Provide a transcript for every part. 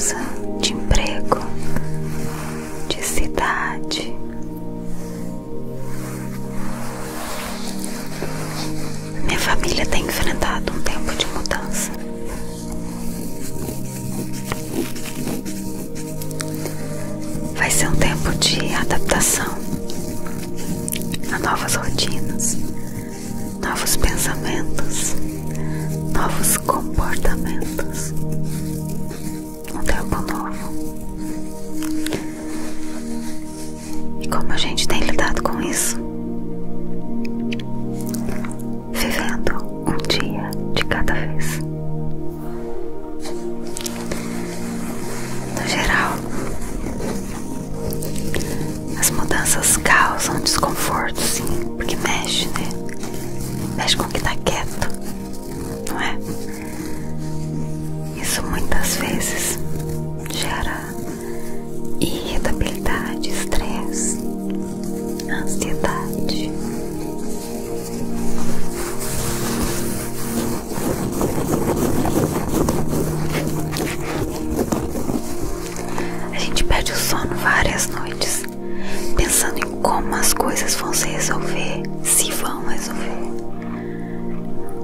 casa, de emprego, de cidade. Minha família tem enfrentado um tempo de mudança. Vai ser um tempo de adaptação a novas rotinas, novos pensamentos, novos comportamentos. Um tempo novo. E como a gente tem lidado com isso? Vivendo um dia de cada vez. No geral, as mudanças causam desconforto, sim, porque mexe, né? Mexe com o que tá quieto, não é? Isso muitas vezes gera irritabilidade, estresse, ansiedade. A gente perde o sono várias noites, pensando em como as coisas vão se resolver, se vão resolver.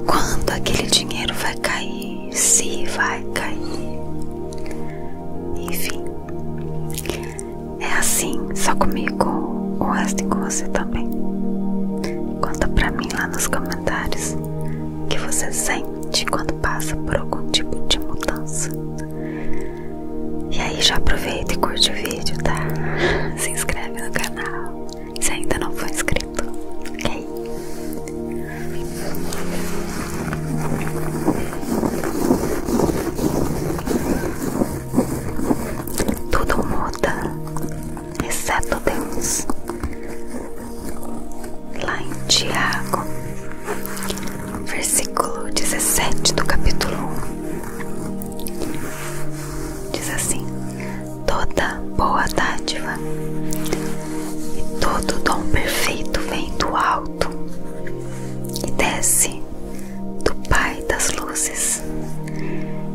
Quando aquele dinheiro vai cair, se vai cair. Enfim, é assim só comigo ou é assim com você também? Conta pra mim lá nos comentários o que você sente quando passa por algum tipo de mudança. E aí já aproveita e curte o vídeo, tá? Se inscreve no canal se ainda não for inscrito, ok? Tudo muda, exceto Deus. Lá em Tiago, versículo 17 do capítulo 1, diz assim: toda boa dádiva e todo dom perfeito vem do alto e desce do Pai das luzes,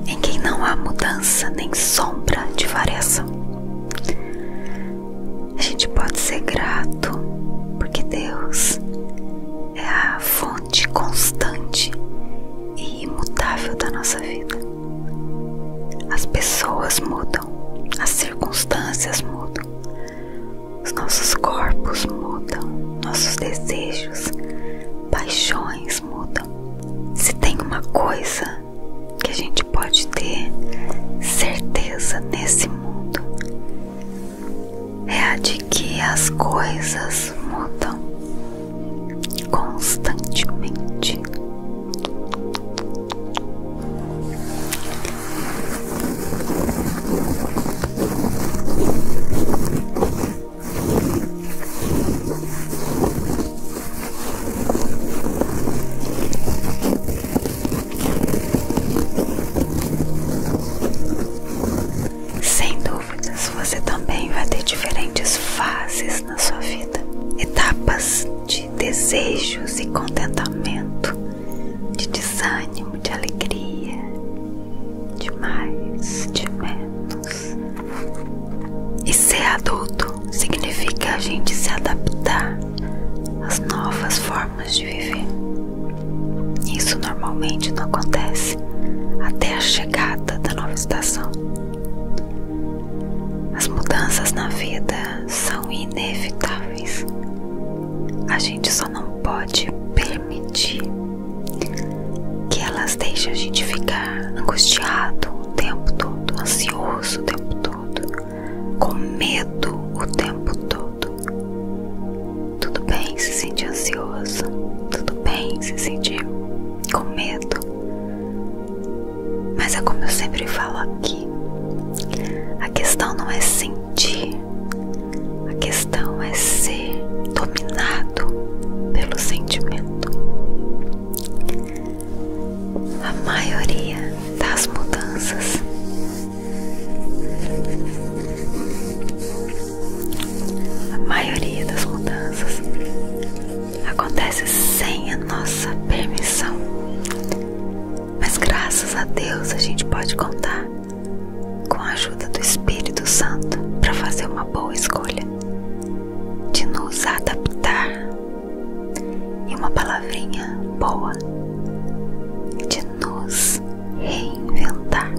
em quem não há mudança nem sombra de variação. A gente pode ser grato porque Deus é a fonte constante e imutável da nossa vida. As pessoas mudam, as circunstâncias mudam, os nossos corpos mudam, nossos desejos, paixões mudam. Se tem uma coisa que a gente pode ter certeza nesse mundo, é a de que as coisas mudam constantemente. Sem dúvidas, você também vai ter diferentes fases na sua vida, etapas de desejos e contentamento, de desânimo, de alegria, de mais, de menos. E ser adulto significa a gente se adaptar às novas formas de viver. Isso normalmente não acontece até a chegada da nova estação. As mudanças na vida são inevitáveis. A gente só não pode permitir que elas deixem a gente ficar angustiado o tempo todo, ansioso o tempo todo, com medo o tempo todo. Tudo bem se sentir ansioso, tudo bem se sentir com medo, mas é como eu sempre falo aqui, a questão não é sentir, a questão é ser dominado pelo sentimento. A maioria das mudanças acontece sem a nossa permissão, mas graças a Deus a gente pode contar com a a ajuda do Espírito Santo para fazer uma boa escolha, de nos adaptar. E uma palavrinha boa, de nos reinventar.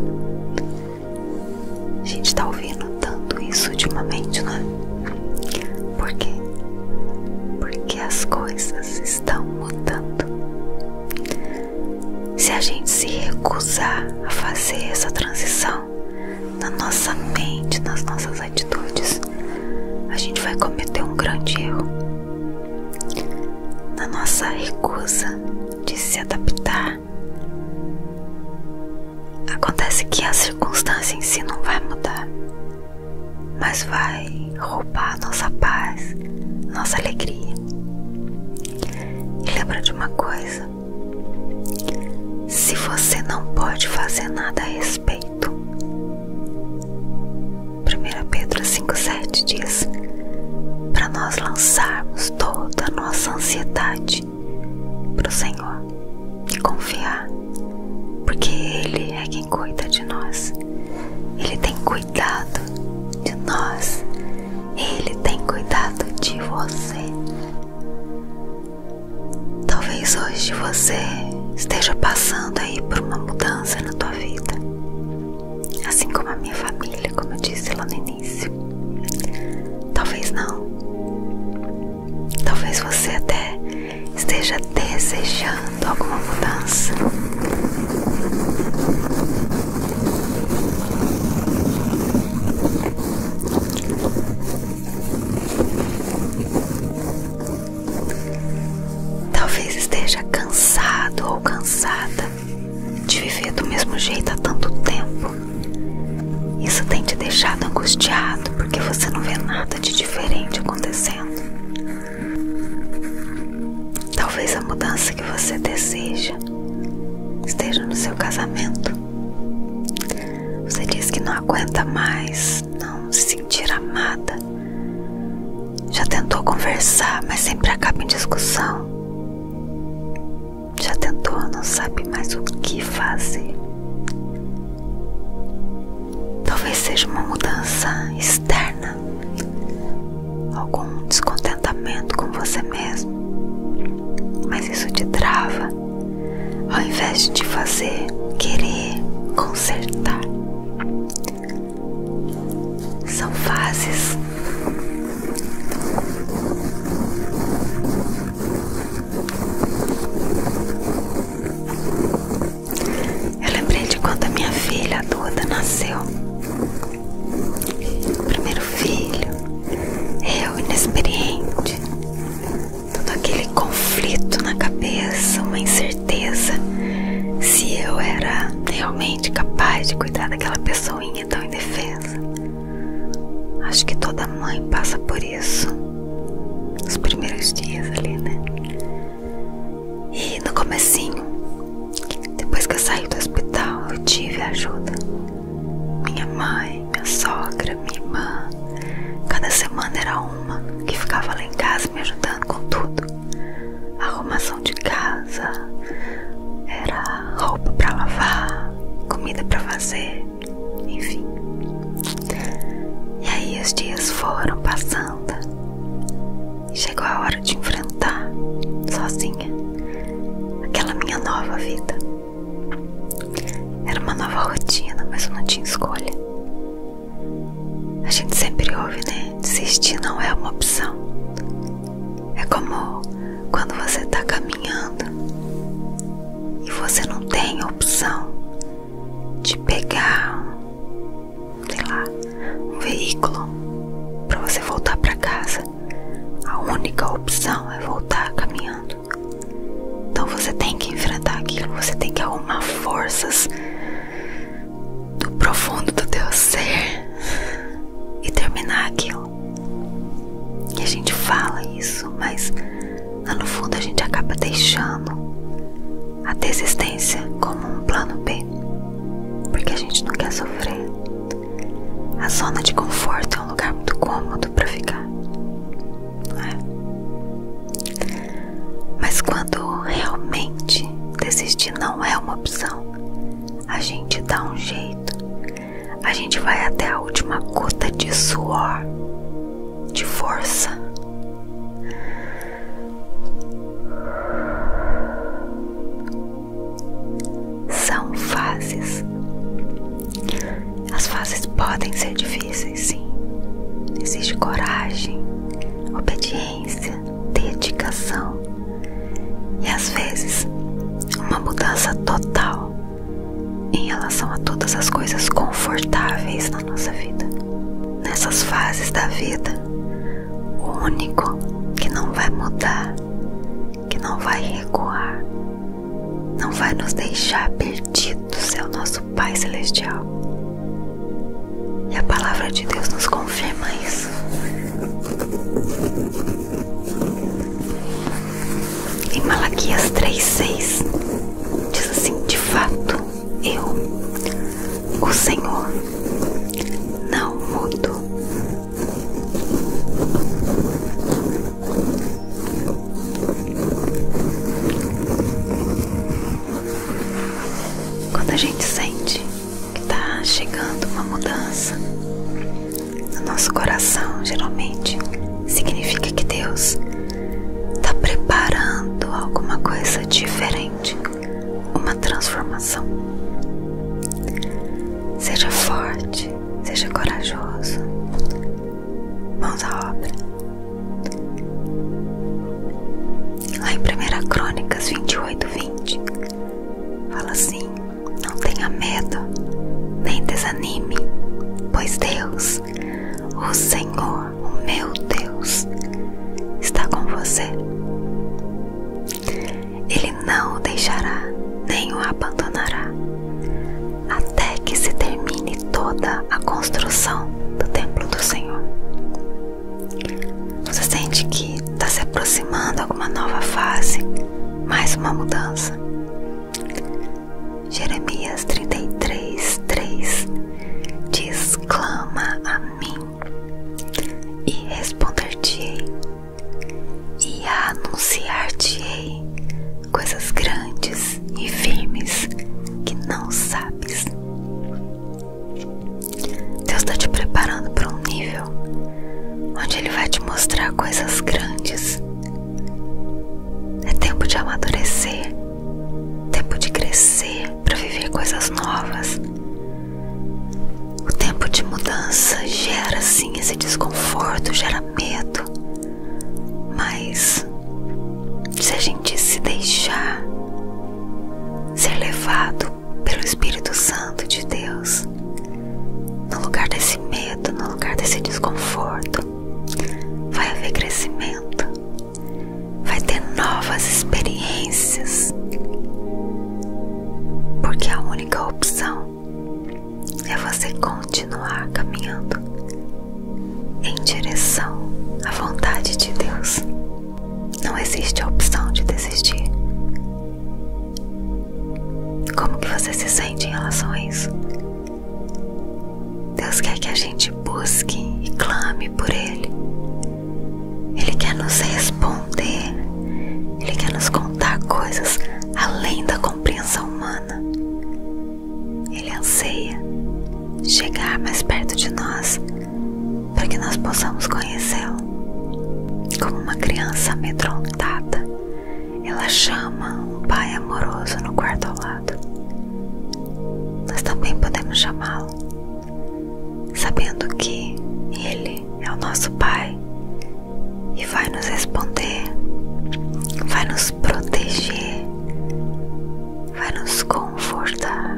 A gente tá ouvindo tanto isso ultimamente, não é? Por quê? Porque as coisas estão mudando. Se a gente se recusar a fazer essa transição na nossa mente, nas nossas atitudes, a gente vai cometer um grande erro. Na nossa recusa de se adaptar, acontece que a circunstância em si não vai mudar, mas vai roubar a nossa paz, nossa alegria. E lembra de uma coisa: se você não pode fazer nada a respeito, 1 Pedro 5,7 diz para nós lançarmos toda a nossa ansiedade para o Senhor e confiar, porque Ele é quem cuida de nós. Ele tem cuidado de nós, Ele tem cuidado de você. Talvez hoje você esteja passando aí por uma mudança na tua vida, assim como a minha família, como eu disse lá no início. Talvez não. Talvez você até esteja desejando alguma mudança. Talvez esteja cansado ou cansada de viver do mesmo jeito há tanto tempo. Isso tem te deixado angustiado porque você não vê nada de diferente acontecendo. Talvez a mudança que você deseja esteja no seu casamento. Você diz que não aguenta mais não se sentir amada. Já tentou conversar, mas sempre acaba em discussão. Já tentou, não sabe mais o que fazer. Talvez seja uma mudança externa, algum descontentamento com você mesmo, mas isso te trava, ao invés de te fazer querer consertar. São fases. Eu lembrei de quando a minha filha, a Duda, nasceu. Primeiro filho, eu inexperiente, todo aquele conflito na cabeça, uma incerteza se eu era realmente capaz de cuidar daquela pessoinha tão indefesa. Acho que toda mãe passa por isso, nos primeiros dias ali, né? E no comecinho, depois que eu saí do hospital, eu tive ajuda. Minha mãe, minha sogra, minha irmã, cada semana era uma que ficava lá em casa me ajudando com tudo. Arrumação de casa, era roupa pra lavar, comida pra fazer, enfim. E aí os dias foram passando e chegou a hora de enfrentar sozinha aquela minha nova vida. Era uma nova rotina, mas eu não tinha escolha. A gente sempre ouve, né? Desistir não é uma opção. É como quando você tá caminhando e você não tem a opção de pegar, sei lá, um veículo pra você voltar pra casa. A única opção é voltar caminhando. Então você tem que enfrentar aquilo, você tem que arrumar forças do profundo do teu ser e terminar aquilo. E a gente fala isso, mas lá no fundo a gente acaba deixando a desistência como um plano B, porque a gente não quer sofrer. A zona de conforto é um lugar muito cômodo pra ficar, não é? Mas quando realmente desistir não é uma opção, a gente dá um jeito, A gente vai até a última gota de suor, de força. São fases. As fases podem ser difíceis, sim. Exige coragem, obediência, dedicação e às vezes uma mudança total em relação a todas as coisas confortáveis na nossa vida. Nessas fases da vida, o único que não vai mudar, que não vai recuar, não vai nos deixar perdidos é o nosso Pai Celestial. E a palavra de Deus nos confirma isso. Em Malaquias 3:6 diz assim: de fato, eu, o Senhor, não mudo. Quando a gente sente que está chegando uma mudança no nosso coração, geralmente significa que Deus está preparando alguma coisa diferente, uma transformação. Seja forte, seja corajoso, mãos à obra. Lá em 1 Crônicas 28:20 fala assim: não tenha medo, nem desanime, pois Deus, o Senhor, o meu Deus, está com você. Ele não o deixará, nem o abandonará, até que se termine toda a construção do templo do Senhor. Você sente que está se aproximando alguma nova fase, mais uma mudança? Jeremias 33:3 diz: clama a mim e responder-te-ei, e anunciar-te-ei coisas grandes e firmes que não sabes. Deus está te preparando para um nível onde Ele vai te mostrar coisas grandes. É tempo de amadurecer, tempo de crescer para viver coisas novas. O tempo de mudança gera sim esse desconforto, gera medo, mas se a gente se deixar ser levado pelo Espírito Santo de Deus, no lugar desse medo, no lugar desse desconforto, vai haver crescimento, vai ter novas experiências, porque a única opção é você continuar caminhando em direção à vontade de Deus. Não existe a opção de desistir. Como que você se sente em relação a isso? Deus quer que a gente busque e clame por Ele. Ele quer nos responder. Ele quer nos contar coisas além da compreensão humana. Ele anseia chegar mais perto de nós para que nós possamos conhecê-lo. Como uma criança amedrontada, ela chama um pai amoroso no quarto ao lado. Nós também podemos chamá-lo, sabendo que Ele é o nosso Pai e vai nos responder, vai nos proteger, vai nos confortar.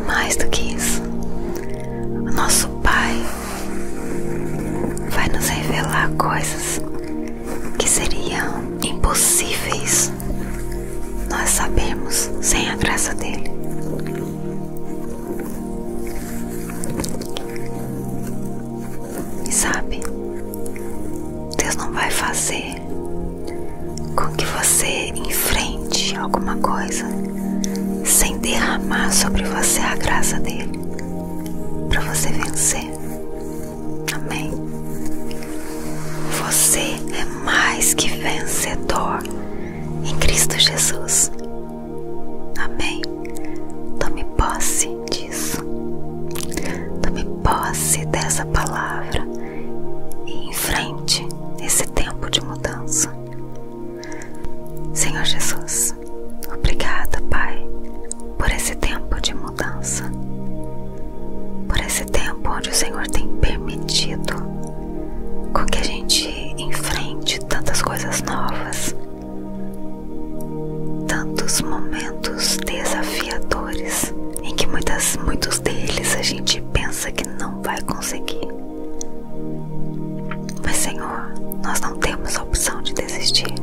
Mais do que isso, o nosso Pai vai nos revelar coisas que seriam impossíveis nós sabermos sem a graça dele. E sabe, Deus não vai fazer com que você enfrente alguma coisa sem derramar sobre você a graça dele, para você vencer. Amém? Você é mais que vencedor em Cristo Jesus. Amém? Senhor Jesus, obrigada, Pai, por esse tempo de mudança, por esse tempo onde o Senhor tem permitido com que a gente enfrente tantas coisas novas, tantos momentos desafiadores em que muitos deles a gente pensa que não vai conseguir. Mas, Senhor, nós não temos a opção de desistir,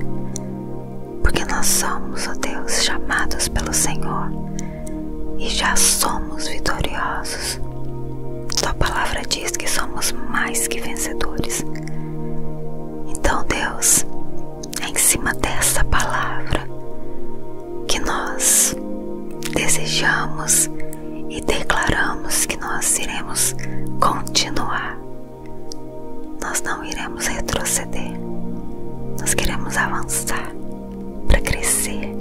porque nós somos, ó Deus, chamados pelo Senhor e já somos vitoriosos. Tua palavra diz que somos mais que vencedores. Então, Deus, é em cima dessa palavra que nós desejamos e declaramos que nós iremos continuar. Nós não iremos retroceder. Nós queremos avançar para crescer.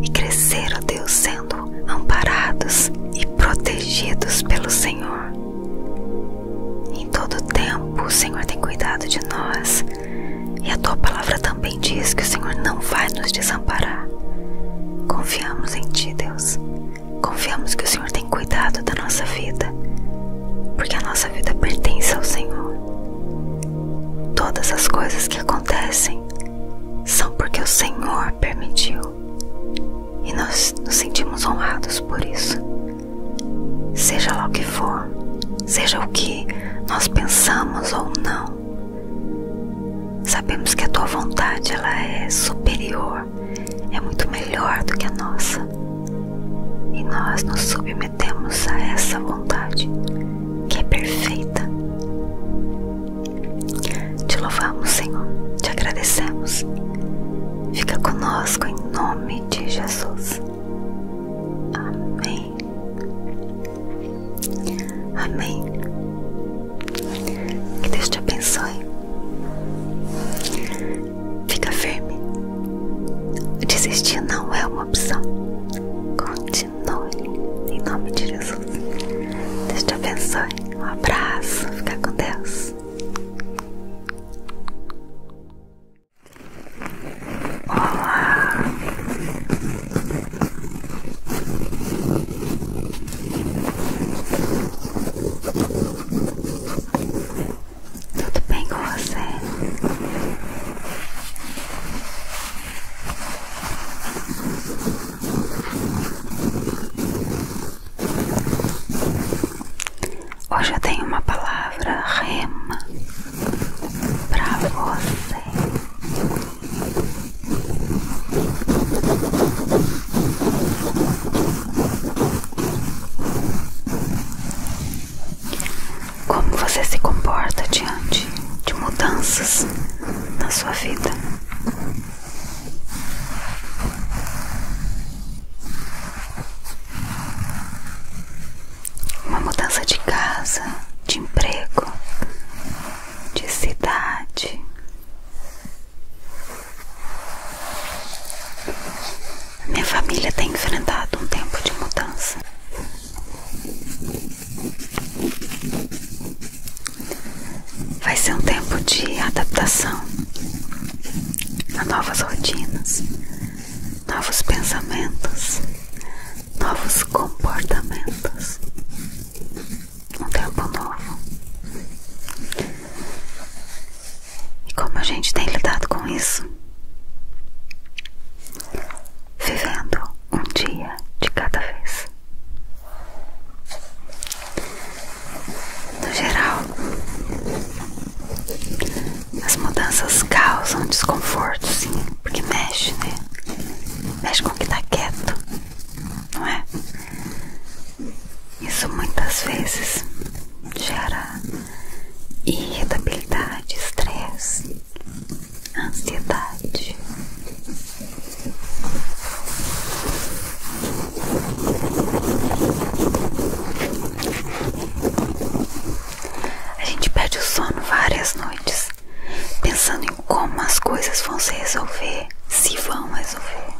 E crescer, ó Deus, sendo amparados e protegidos pelo Senhor. Em todo tempo o Senhor tem cuidado de nós. E a tua palavra também diz que o Senhor não vai nos desamparar. Confiamos em ti, Deus. Confiamos que o Senhor tem cuidado da nossa vida, porque a nossa vida pertence ao Senhor. Todas as coisas que acontecem são porque o Senhor permitiu, e nós nos sentimos honrados por isso. Seja lá o que for, seja o que nós pensamos ou não, sabemos que a tua vontade, ela é superior, é muito melhor do que a nossa, e nós nos submetemos a essa vontade que é perfeita. Te louvamos, Senhor, te agradecemos. Fica conosco em nome de Jesus. Amém. Amém. Que Deus te abençoe. Fica firme. Desistir não é uma opção. Continue em nome de Jesus. Deus te abençoe. Um abraço. Fica com Deus. Olá. Tudo bem com você? Hoje eu tenho uma palavra rema pra você. Como você se comporta diante de mudanças na sua vida? Uma mudança de casa, de emprego, de cidade. Minha família tem enfrentado um tempo de mudança. Vai ser um tempo de adaptação a novas rotinas, novos pensamentos, novos comportamentos. Um tempo novo. E como a gente tem lidado com isso? Vivendo um dia de cada vez. No geral, as mudanças causam desconforto, sim, porque mexe, né? Mexe com o que tá quieto, não é? Isso muitas vezes gera irritabilidade, estresse, ansiedade. A gente perde o sono várias noites, pensando em como as coisas vão se resolver, se vão resolver.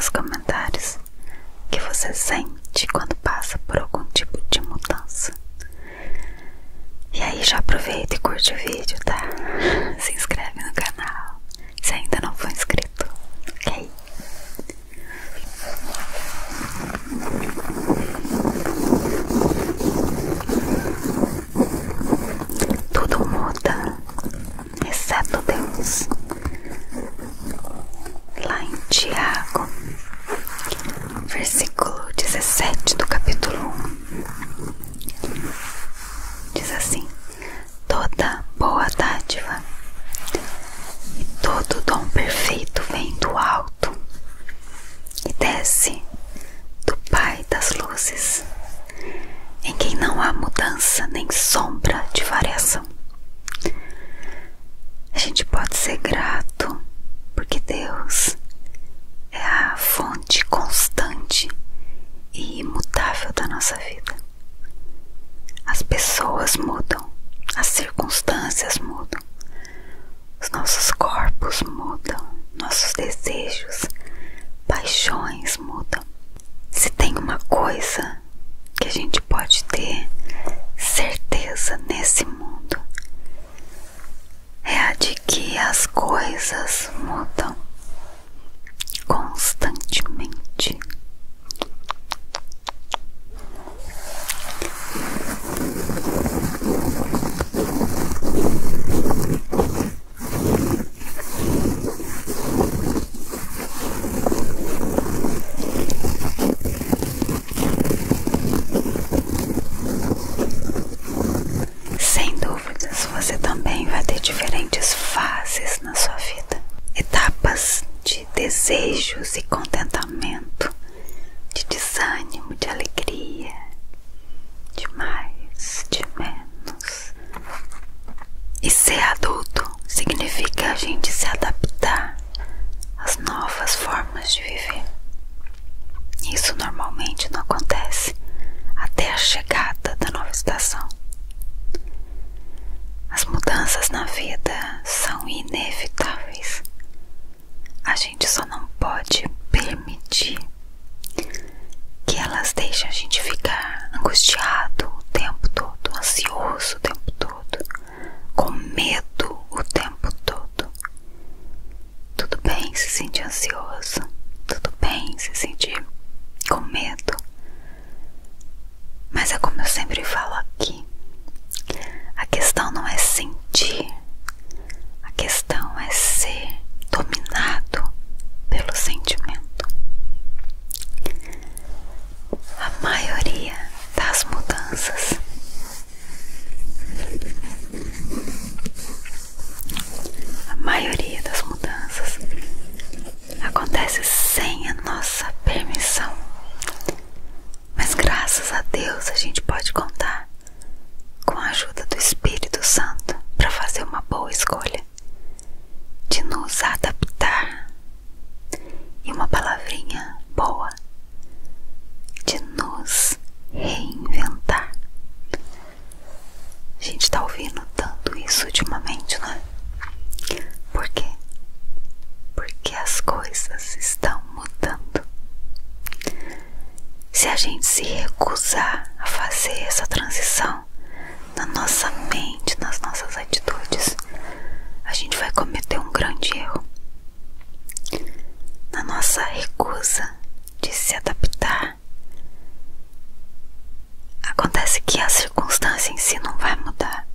nos comentários o que você sente quando passa por algum tipo de mudança. E aí já aproveita e curte o vídeo, tá? Se inscreve no canal se ainda não for inscrito, ok? Tudo muda, exceto Deus. Lá em Tiago, versículo 17 do capítulo 1, diz assim: toda boa dádiva e todo dom perfeito vem do alto e desce do Pai das luzes, em quem não há mudança nem sombra de variação. A gente pode ser grato porque Deus é a fonte constante e imutável da nossa vida. As pessoas mudam, as circunstâncias mudam, os nossos corpos mudam, nossos desejos, paixões mudam. Se tem uma coisa que a gente pode ter certeza nesse mundo, é a de que as coisas mudam constantemente. Sem dúvidas, você também vai ter diferentes fases na sua vida, etapas de desejos e contentamento, de desânimo, de alegria, de mais, de menos. E ser adulto significa a gente se adaptar às novas formas de viver. Isso normalmente não acontece até a chegada da nova estação. As mudanças na vida são inevitáveis. A gente só não pode permitir que elas deixem a gente ficar angustiado o tempo todo, ansioso o tempo todo, com medo o tempo todo. Tudo bem se sentir ansioso, tudo bem se sentir com medo, mas é como eu sempre falo aqui, a questão não é sentir, a questão é ser dominado pelo sentimento. A maioria das mudanças acontece sem a nossa permissão, mas graças a Deus a gente pode contar com a ajuda do Espírito Santo para fazer uma boa escolha, de nos adaptar, e uma palavrinha boa, de nos reinventar. A gente tá ouvindo tanto isso ultimamente, não é? Por quê? Porque as coisas estão mudando. Se a gente se recusar a fazer essa transição na nossa mente, nas nossas atitudes, a gente vai cometer um grande erro. Na nossa recusa de se adaptar, acontece que a circunstância em si não vai mudar,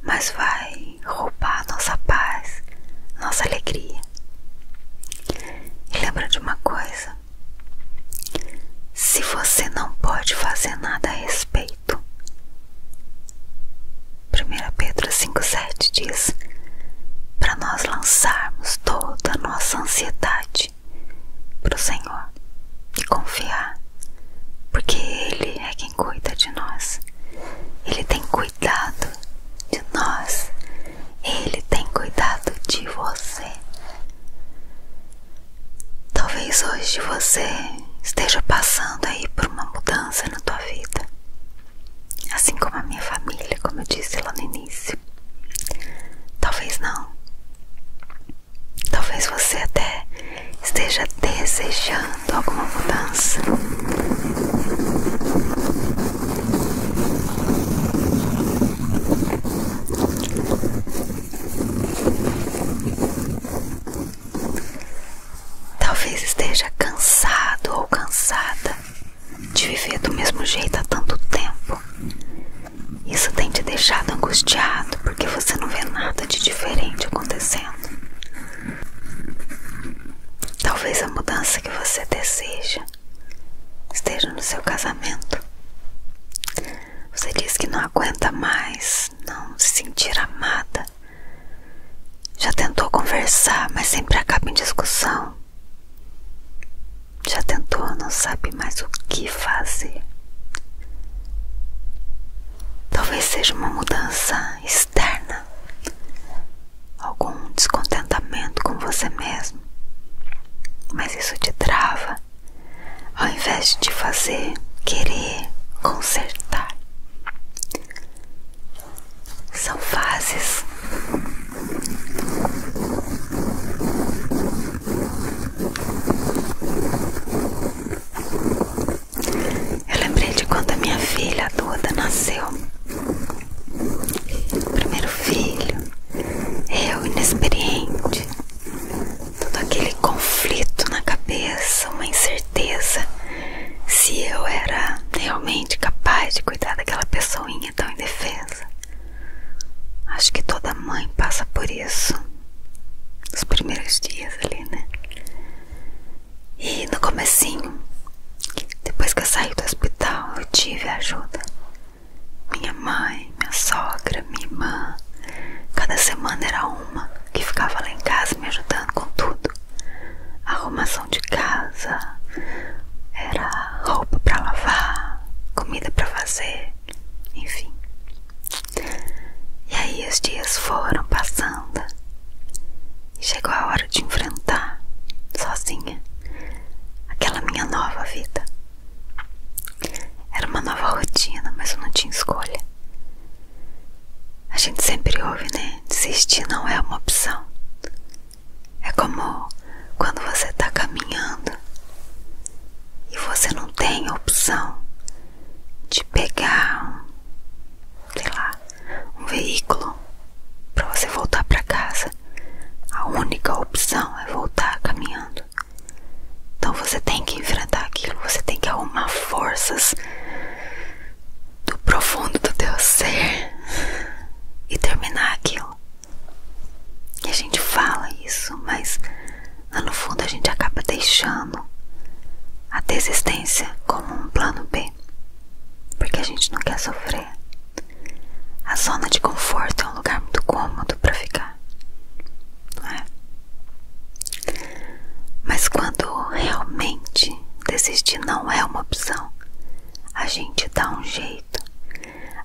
mas vai roubar a nossa paz, a nossa alegria. E lembra de uma coisa: se você não pode fazer nada a respeito, 1 Pedro 5,7 diz para nós lançarmos toda a nossa ansiedade para o Senhor e confiar, porque Ele é quem cuida de nós. Ele tem cuidado de nós, Ele tem cuidado de você. Talvez hoje você esteja passando aí por uma mudança na tua vida, assim como a minha família, como eu disse lá no início. Talvez não. Talvez você até esteja desesperado desejando alguma mudança. Talvez esteja cansado ou cansada de viver do mesmo jeito há tanto tempo. Isso tem te deixado angustiado porque você não vê nada de diferente acontecendo. Talvez a mudança que você deseja esteja no seu casamento. Você diz que não aguenta mais não se sentir amada. Já tentou conversar, mas sempre acaba em discussão. Já tentou, não sabe mais o que fazer. Talvez seja uma mudança externa, algum descontentamento com você mesmo, mas isso te trava, ao invés de te fazer querer consertar. São fases. Eu lembrei de quando a minha filha, a Duda, nasceu. Primeiro filho, eu inexperiente, todo aquele conflito na cabeça, uma incerteza se eu era realmente capaz de cuidar daquela pessoinha tão indefesa. Acho que toda mãe passa por isso, nos primeiros dias ali, né? E no comecinho, depois que eu saí do hospital, eu tive ajuda. Minha mãe, minha sogra, minha irmã, cada semana era uma que ficava lá em casa me ajudando com tudo. Arrumação de casa, era roupa pra lavar, comida pra fazer, enfim. E aí os dias foram passando e chegou a hora de enfrentar, sozinha, aquela minha nova vida. Era uma nova rotina, mas eu não tinha escolha. A gente sempre ouve, né? Desistir não é uma opção. É como quando você tá caminhando e você não tem a opção de pegar, sei lá, um veículo pra você voltar pra casa. A única opção é voltar caminhando. Então você tem que enfrentar aquilo, você tem que arrumar forças do profundo do teu ser e terminar aquilo. E a gente fala isso, mas lá no fundo a gente acaba deixando a desistência como um plano B, porque a gente não quer sofrer. A zona de conforto é um lugar muito cômodo pra ficar, não é? Mas quando realmente desistir não é uma opção, a gente dá um jeito.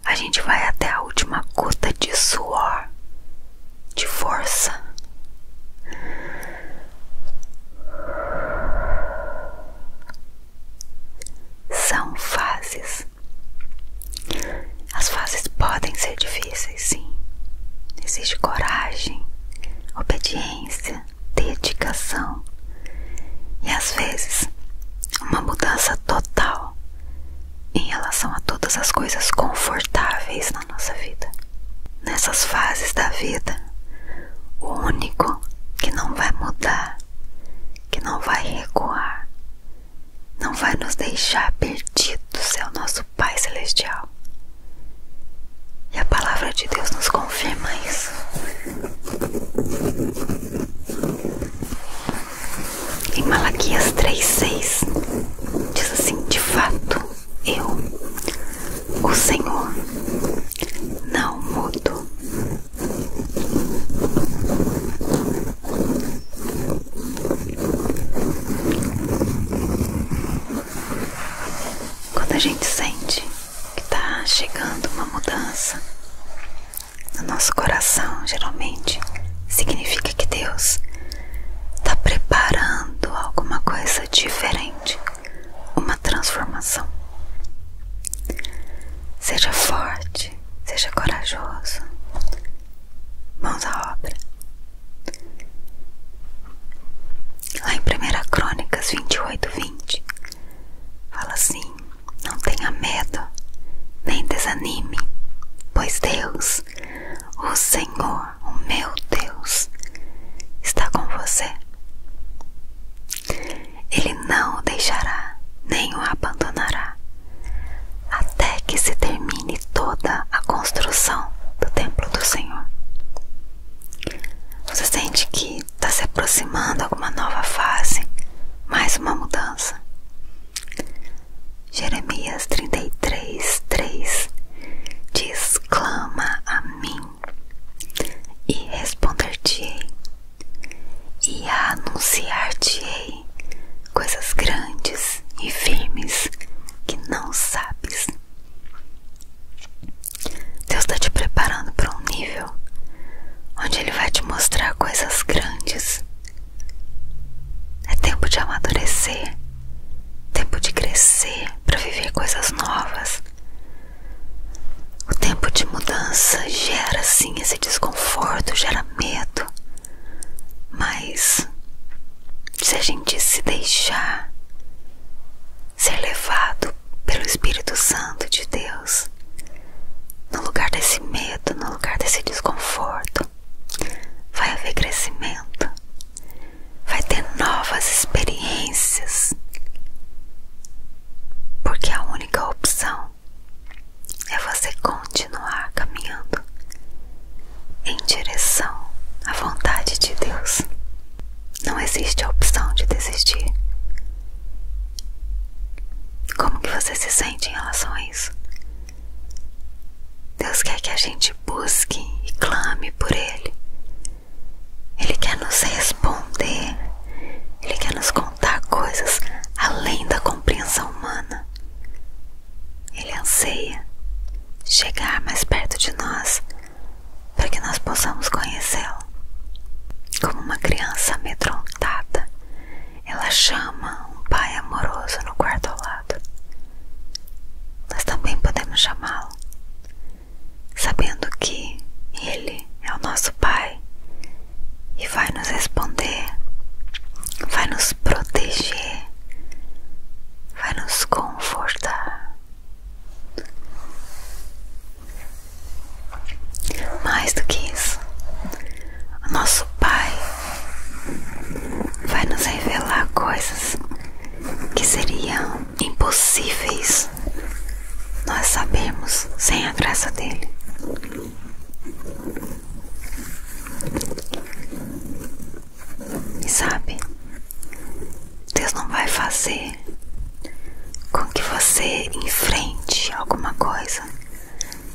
A gente vai até a última gota de suor, de força. São fases. As fases podem ser difíceis, sim. Exige coragem, obediência, dedicação e às vezes uma mudança total em relação a todas as coisas confortáveis na nossa vida. Nessas fases da vida, o único que não vai mudar, que não vai recuar, não vai nos deixar perdidos é o nosso Pai Celestial. E a palavra de Deus nos confirma isso. Em Malaquias 3:6 diz assim: de fato, eu, o Senhor, não mudo. Quando a gente sente que tá chegando uma mudança no nosso coração, geralmente significa que Deus tá preparando alguma coisa diferente, uma transformação. Seja forte. Jeremias 28:20 fala assim: não tenha medo, nem desanime, pois Deus, o Senhor, o meu Deus, está com você. Ele não o deixará, nem o abandonará, até que se termine toda a construção do templo do Senhor. Você sente que está se aproximando alguma nova fase, mais uma mudança? Jeremias 33:3 diz: clama a mim e responder-te-ei, e anunciar-te-ei coisas grandes e firmes que não sabes. Deus está te preparando para um nível onde Ele vai te mostrar coisas grandes. É tempo de amadurecer, tempo de crescer para viver coisas novas. O tempo de mudança gera sim esse desconforto, gera medo, mas se a gente se deixar ser levado pelo Espírito Santo de Deus, no lugar desse medo, no lugar desse desconforto, vai haver crescimento, vai ter novas experiências, porque a única opção é você continuar caminhando em direção à vontade de Deus. Não existe a opção de desistir. Como que você se sente em relação a isso? Deus quer que a gente busque e clame por Ele. Ele quer nos responder. Ele quer nos contar coisas além da compreensão humana. Ele anseia chegar mais perto de nós para que nós possamos conhecê-lo. Como uma criança amedrontada, ela chama um pai amoroso no quarto ao lado. Nós também podemos chamá-lo, sabendo que Ele é o nosso Pai e vai nos responder, vai nos proteger, vai nos confortar. Mais do que isso, o nosso Pai vai nos revelar coisas que seriam impossíveis nós sabermos sem a graça dele. E sabe, Deus não vai fazer com que você enfrente alguma coisa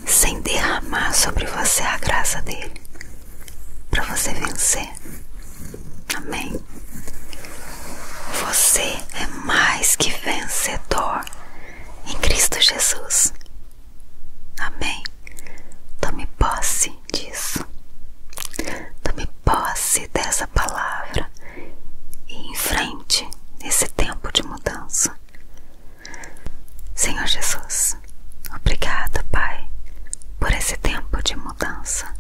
sem derramar sobre você a graça dele para você vencer. Amém? Você é mais que vencedor em Cristo Jesus. Amém? Tome posse disso. Tome posse dessa palavra e enfrente esse tempo de mudança. Senhor Jesus, obrigada, Pai, por esse tempo de mudança,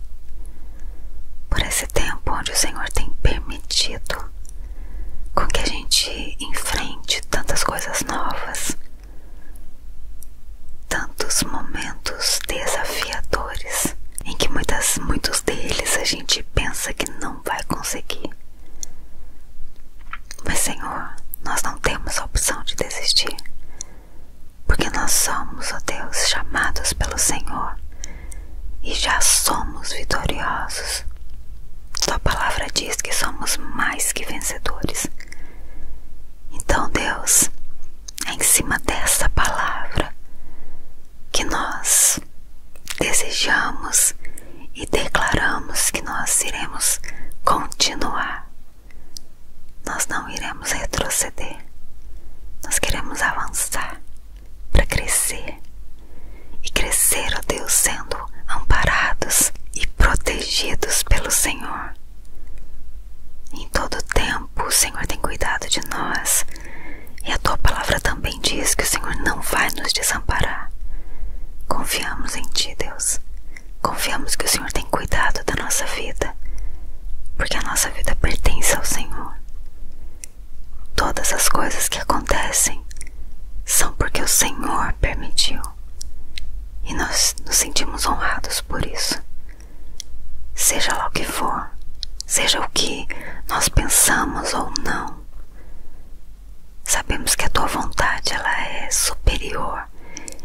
por esse tempo onde o Senhor tem permitido com que a gente enfrente tantas coisas novas, tantos momentos desafiadores em que muitos deles a gente pensa que não vai conseguir. Mas, Senhor, nós não temos a opção de desistir, porque nós somos, ó Deus, chamados pelo Senhor e já somos vitoriosos. Tua palavra diz que somos mais que vencedores. Então, Deus, é em cima dessa palavra que nós desejamos e declaramos que nós iremos continuar. Nós não iremos retroceder. Nós queremos avançar para crescer. E crescer, ó Deus, sendo amparados e protegidos pelo Senhor. Em todo tempo o Senhor tem cuidado de nós. E a tua palavra também diz que o Senhor não vai nos desamparar. Confiamos em ti, Deus. Confiamos que o Senhor tem cuidado da nossa vida, porque a nossa vida pertence ao Senhor. Todas as coisas que acontecem são porque o Senhor permitiu, e nós nos sentimos honrados por isso. Seja lá o que for, seja o que nós pensamos ou não, sabemos que a tua vontade, ela é superior,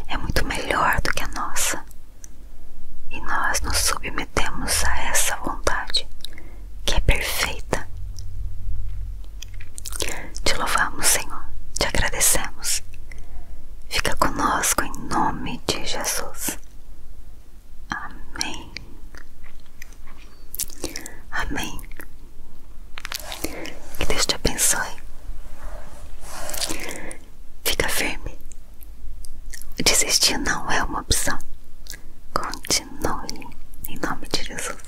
é muito melhor do que a nossa, e nós nos submetemos a essa vontade que é perfeita. Te louvamos, Senhor, te agradecemos. Fica conosco em nome de Jesus. Amém. Amém. Que Deus te abençoe. Fica firme. Desistir não é uma opção. Continue em nome de Jesus.